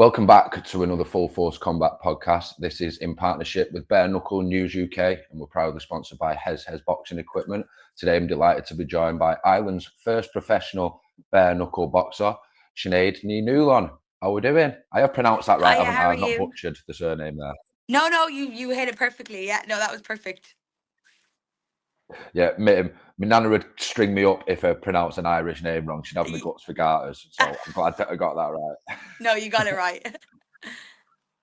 Welcome back to another Full Force Combat podcast. This is in partnership with BARE KNUCKLE News UK, and we're proudly sponsored by Hez Boxing Equipment. Today I'm delighted to be joined by Ireland's first professional bare knuckle boxer, Sineadh Ni Nuallain. How are we doing? I have pronounced that right, haven't I? I've not butchered the surname there. No, you hit it perfectly. Yeah, no, that was perfect. Yeah, my nana would string me up if I pronounced an Irish name wrong. She'd have the guts for garters. So I'm glad that I got that right. No, you got it right.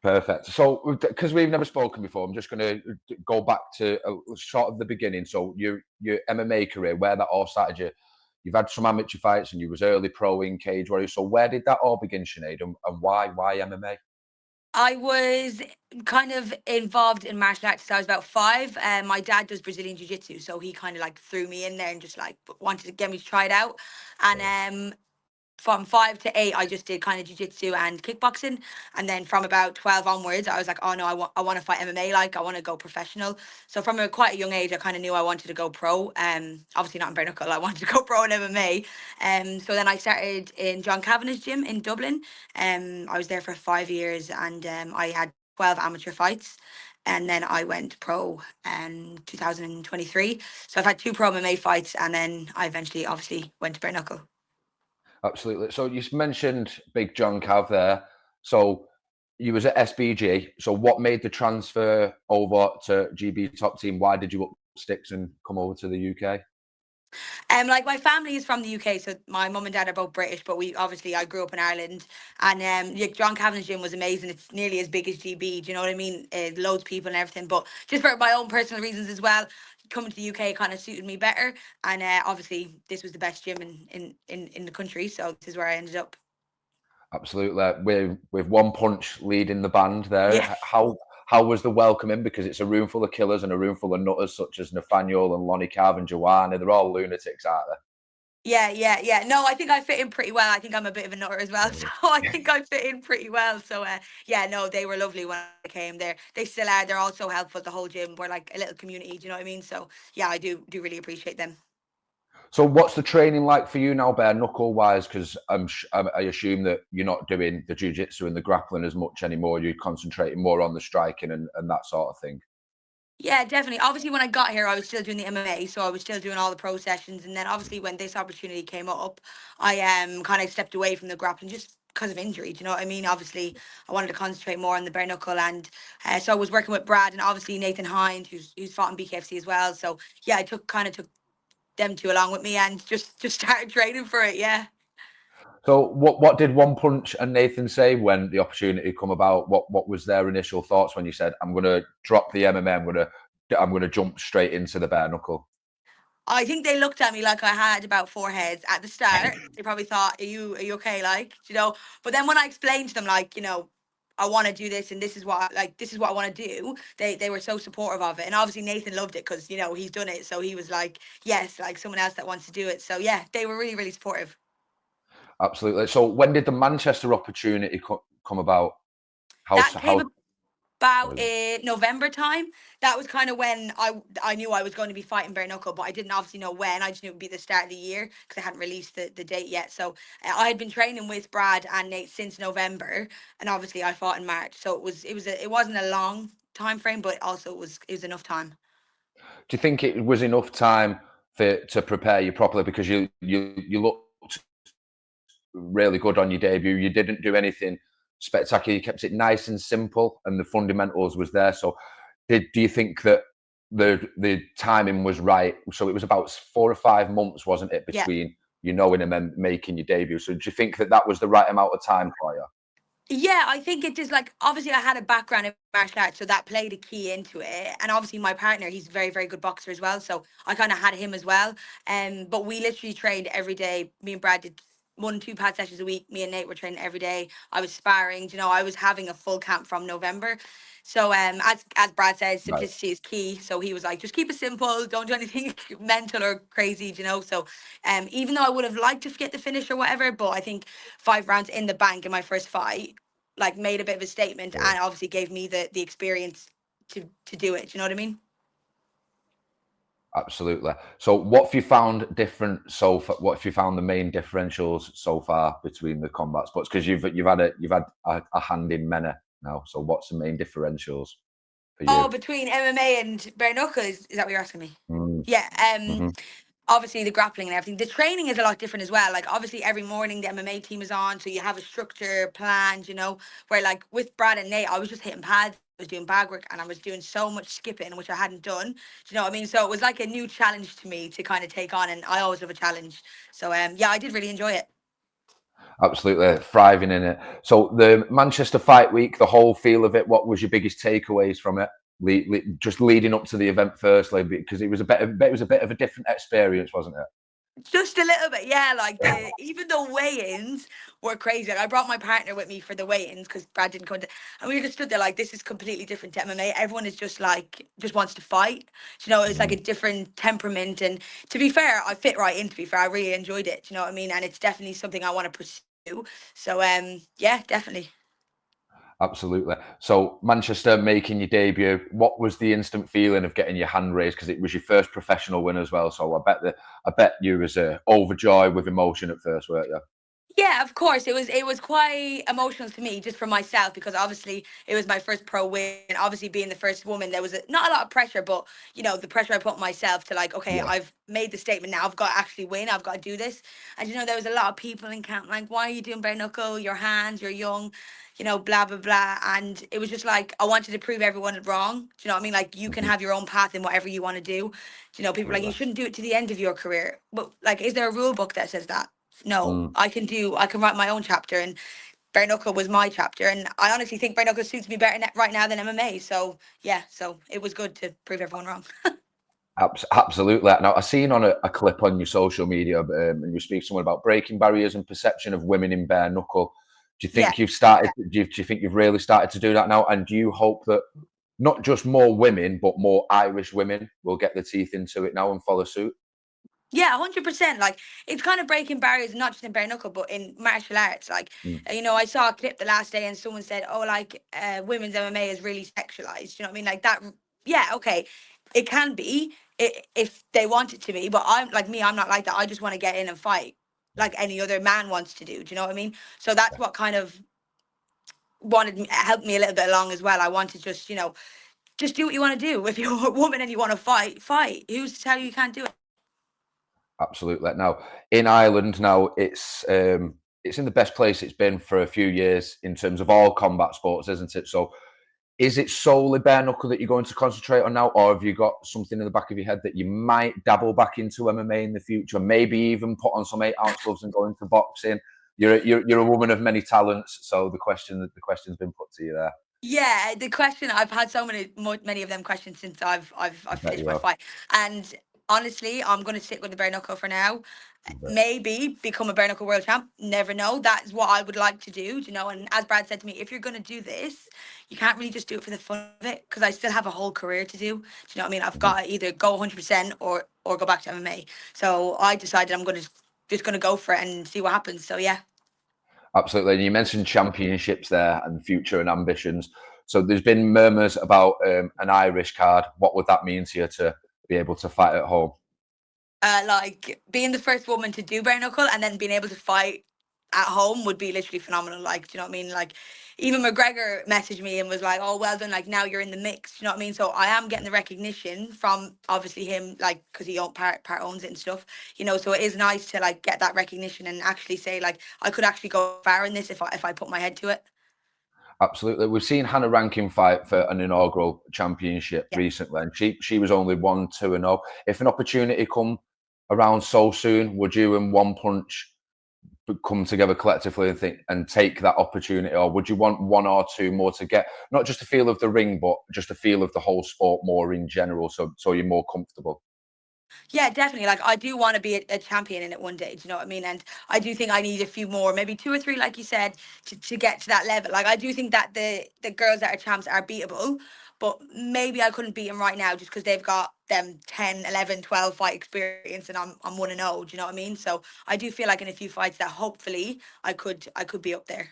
Perfect. So, because we've never spoken before, I'm just going to go back to sort of the beginning. So, your MMA career, where that all started, you've had some amateur fights and you was early pro in Cage Warriors. So, where did that all begin, Sineadh, and why MMA? I was kind of involved in martial arts since I was about 5. My dad does Brazilian jiu-jitsu, so he kind of like threw me in there and just like wanted to get me to try it out. And from 5 to 8, I just did kind of jiu-jitsu and kickboxing. And then from about 12 onwards, I was like, oh no, I want to fight MMA. Like, I want to go professional. So from quite a young age, I kind of knew I wanted to go pro. Obviously not in bare knuckle. I wanted to go pro in MMA. So then I started in John Kavanagh's gym in Dublin. I was there for 5 years, and I had 12 amateur fights. And then I went pro in 2023. So I've had 2 pro MMA fights, and then I eventually obviously went to bare knuckle. Absolutely. So you mentioned Big John Cav there. So you was at SBG. So what made the transfer over to GB Top Team? Why did you up sticks and come over to the UK? Like, my family is from the UK, so my mum and dad are both British, but I grew up in Ireland, and John Kavanagh's gym was amazing. It's nearly as big as GB. Do you know what I mean? Loads of people and everything, but just for my own personal reasons as well, coming to the UK kind of suited me better, and obviously this was the best gym in the country, so this is where I ended up. Absolutely. With One Punch leading the band there, Yeah. How was the welcome in? Because it's a room full of killers and a room full of nutters such as Nathaniel and Lonnie Carv and Joanna. They're all lunatics, aren't they? Yeah. No, I think I fit in pretty well. I think I'm a bit of a nutter as well, so I think I fit in pretty well. So yeah, no, they were lovely when I came there. They still are. They're all so helpful. The whole gym, we're like a little community. Do you know what I mean? So yeah, I do really appreciate them. So what's the training like for you now, bare knuckle wise? Because I assume that you're not doing the jiu-jitsu and the grappling as much anymore. You're concentrating more on the striking and that sort of thing. Yeah, definitely. Obviously, when I got here, I was still doing the MMA, so I was still doing all the pro sessions. And then obviously when this opportunity came up, I kind of stepped away from the grappling just because of injury. Do you know what I mean? Obviously, I wanted to concentrate more on the bare knuckle, and so I was working with Brad and obviously Nathan Hind, who's fought in BKFC as well. So yeah, I took them 2 along with me and just started training for it. Yeah. So what did One Punch and Nathan say when the opportunity come about? What was their initial thoughts when you said, I'm going to drop the MMA, I'm going to jump straight into the bare knuckle? I think they looked at me like I had about 4 heads at the start. They probably thought, are you okay? Like, you know, but then when I explained to them, like, you know, I want to do this and this is what I want to do, they were so supportive of it. And obviously Nathan loved it because, you know, he's done it. So he was like, yes, like someone else that wants to do it. So yeah, they were really, really supportive. Absolutely. So when did the Manchester opportunity come about? About November time. That was kind of when I knew I was going to be fighting bare knuckle, but I didn't obviously know when. I just knew it would be the start of the year because they hadn't released the date yet. So I had been training with Brad and Nate since November, and obviously I fought in March. So it wasn't a long time frame, but also it was enough time. Do you think it was enough time to prepare you properly? Because you looked really good on your debut. You didn't do anything spectacular. You kept it nice and simple, and the fundamentals was there. So, do you think that the timing was right? So it was about 4 or 5 months, wasn't it, between you knowing and then making your debut? So, do you think that was the right amount of time for you? Yeah, I think it just, like, obviously I had a background in martial arts, so that played a key into it. And obviously my partner, he's a very, very good boxer as well, so I kind of had him as well. But we literally trained every day. Me and Brad did 1-2 pad sessions a week. Me and Nate were training every day. I was sparring. You know, I was having a full camp from November. So as Brad said, simplicity is key. So he was like, just keep it simple. Don't do anything mental or crazy, you know. So even though I would have liked to get the finish or whatever, but I think 5 rounds in the bank in my first fight, like, made a bit of a statement and obviously gave me the experience to do it. Do you know what I mean? Absolutely. So, what have you found different so far? What have you found the main differentials so far between the combat sports? Because you've had a hand in many now. So, what's the main differentials for Oh, you? between MMA and bare knuckle, is that what you're asking me? Mm, Yeah. hmm. Obviously the grappling and everything. The training is a lot different as well. Like obviously every morning the MMA team is on, so you have a structure planned, where like with Brad and Nate, I was just hitting pads, I was doing bag work and I was doing so much skipping, which I hadn't done. Do you know what I mean? So it was like a new challenge to me to kind of take on, and I always love a challenge. So yeah, I did really enjoy it. Absolutely thriving in it. So, the Manchester Fight Week, the whole feel of it. What was your biggest takeaways from it? Just leading up to the event, firstly, because it was a bit of a different experience, wasn't it? Just a little bit, yeah. Like even the weigh-ins were crazy. Like I brought my partner with me for the weigh-ins because Brad didn't come to, and we just stood there like this is completely different to MMA. Everyone is just wants to fight. It's like a Mm. different temperament. And to be fair, I fit right in. To be fair, I really enjoyed it. Do you know what I mean? And it's definitely something I want to pursue. So yeah, definitely. Absolutely. So, Manchester making your debut. What was the instant feeling of getting your hand raised? Because it was your first professional win as well. So, I bet you was overjoyed with emotion at first, weren't you? Yeah, of course. It was quite emotional to me just for myself because obviously it was my first pro win. Obviously being the first woman, there was not a lot of pressure, but the pressure I put on myself to like, okay, Yeah. I've made the statement now. I've got to actually win. I've got to do this. And there was a lot of people in camp like, why are you doing bare knuckle? Your hands, you're young, blah blah blah. And it was just like I wanted to prove everyone wrong. Do you know what I mean? Like you can Hmm. have your own path in whatever you want to do. People are like you Absolutely. shouldn't do it to the end of your career. But like, is there a rule book that says that? No, Mm. I can write my own chapter, and bare knuckle was my chapter, and I honestly think bare knuckle suits me better right now than MMA. So yeah, so it was good to prove everyone wrong. Absolutely. Now, I seen on a clip on your social media, and you speak to someone about breaking barriers and perception of women in bare knuckle. Do you Yeah. think you've started? Do you think you've really started to do that now? And do you hope that not just more women, but more Irish women will get their teeth into it now and follow suit? Yeah, 100%. Like it's kind of breaking barriers, not just in bare knuckle, but in martial arts. Like, Mm. I saw a clip the last day, and someone said, "Oh, like women's MMA is really sexualized." You know what I mean? Like that. Yeah, okay, it can be if they want it to be, but I'm like me. I'm not like that. I just want to get in and fight, like any other man wants to do. Do you know what I mean? So that's what kind of helped me a little bit along as well. I want to just do what you want to do. If you're a woman and you want to fight, fight. Who's to tell you you can't do it? Absolutely. Now, in Ireland, now it's in the best place it's been for a few years in terms of all combat sports, isn't it? So, is it solely bare knuckle that you're going to concentrate on now, or have you got something in the back of your head that you might dabble back into MMA in the future? Maybe even put on some 8-ounce gloves and go into boxing. You're a woman of many talents, so the question's been put to you there. Yeah, the question I've had so many of them questions since I I've bet finished you my have. fight, and honestly, I'm gonna stick with the bare knuckle for now. I bet. Maybe become a bare knuckle world champ. Never know. That's what I would like to do. And as Brad said to me, if you're gonna do this, you can't really just do it for the fun of it because I still have a whole career to do. Do you know what I mean? I've Mhm. got to either go 100% or go back to MMA. So I decided I'm gonna just gonna go for it and see what happens. So yeah. Absolutely. And you mentioned championships there and future and ambitions. So there's been murmurs about an Irish card. What would that mean to you to be able to fight at home? Like being the first woman to do bare knuckle and then being able to fight at home would be literally phenomenal. Like, do you know what I mean? Like, even McGregor messaged me and was like, "Oh, well done! Like now you're in the mix." Do you know what I mean? So I am getting the recognition from obviously him, like because he part owns it and stuff. So it is nice to like get that recognition and actually say like I could actually go far in this if I put my head to it. Absolutely. We've seen Hannah Rankin fight for an inaugural championship Yeah. recently, and she was only 1-2-0. If an opportunity come around so soon, would you and One Punch come together collectively and think and take that opportunity, or would you want one or two more to get not just a feel of the ring, but just a feel of the whole sport more in general, so you're more comfortable? Yeah, definitely. Like I do want to be a champion in it one day. Do you know what I mean? And I do think I need a few more, maybe two or three, like you said, to get to that level. Like I do think that the girls that are champs are beatable, but maybe I couldn't beat them right now just because they've got them 10, 11, 12 fight experience and I'm 1-0. Do you know what I mean? So I do feel like in a few fights that hopefully I could be up there.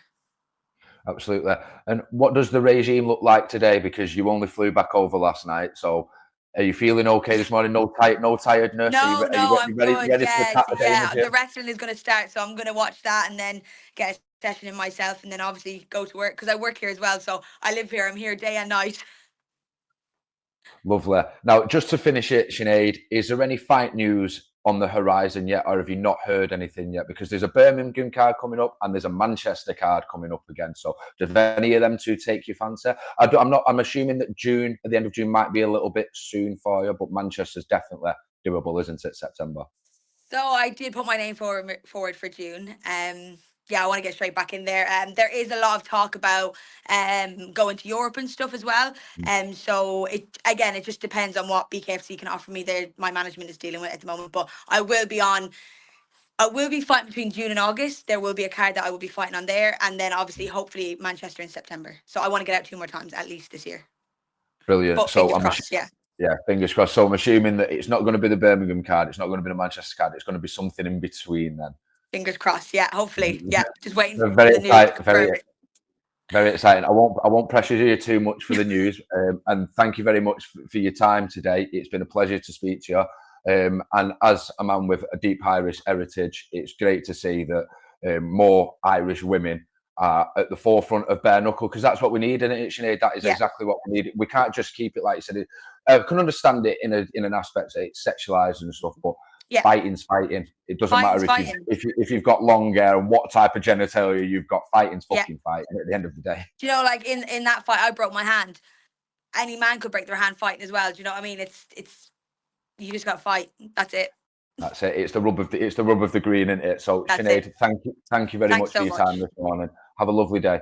Absolutely. And what does the regime look like today? Because you only flew back over last night, so Are you feeling okay this morning? No tiredness? No, are I'm you ready good. to Yeah, attack so the day in the yeah, the gym? wrestling is going to start, so I'm going to watch that and then get a session in myself, and then obviously go to work because I work here as well. So I live here. I'm here day and night. Lovely. Now, just to finish it, Sinead, is there any fight news on the horizon yet, or have you not heard anything yet? Because there's a Birmingham card coming up and there's a Manchester card coming up again. So, does any of them two take your fancy? I'm assuming that June, at the end of June, might be a little bit soon for you, but Manchester's definitely doable, isn't it? September. So I did put my name forward for June. Yeah, I want to get straight back in there. There is a lot of talk about going to Europe and stuff as well. So it just depends on what BKFC can offer me. There, my management is dealing with it at the moment. But I will be fighting between June and August. There will be a card that I will be fighting on there, and then obviously, hopefully, Manchester in September. So I want to get out 2 more times at least this year. Brilliant. But So fingers crossed, yeah. Yeah, fingers crossed. So I'm assuming that it's not going to be the Birmingham card. It's not going to be the Manchester card. It's going to be something in between then. Fingers crossed. Yeah, hopefully. Yeah, just waiting for Very the news to confirm it. Very exciting. I won't pressure you too much for the news. And thank you very much for your time today. It's been a pleasure to speak to you. And as a man with a deep Irish heritage, it's great to see that more Irish women are at the forefront of bare knuckle, because that's what we need, isn't it, Sinead? That is exactly what we need. We can't just keep it like you said. I can understand it in an aspect that it's sexualized and stuff, but fighting's fighting. It doesn't matter if you've got long hair and what type of genitalia you've got. Fighting's fucking fighting at the end of the day. Do you know, like in that fight, I broke my hand. Any man could break their hand fighting as well. Do you know what I mean? It's you just got to fight. That's it. That's it. It's the rub of the green, isn't it? So Sinead, thank you very much for your time this morning. Have a lovely day.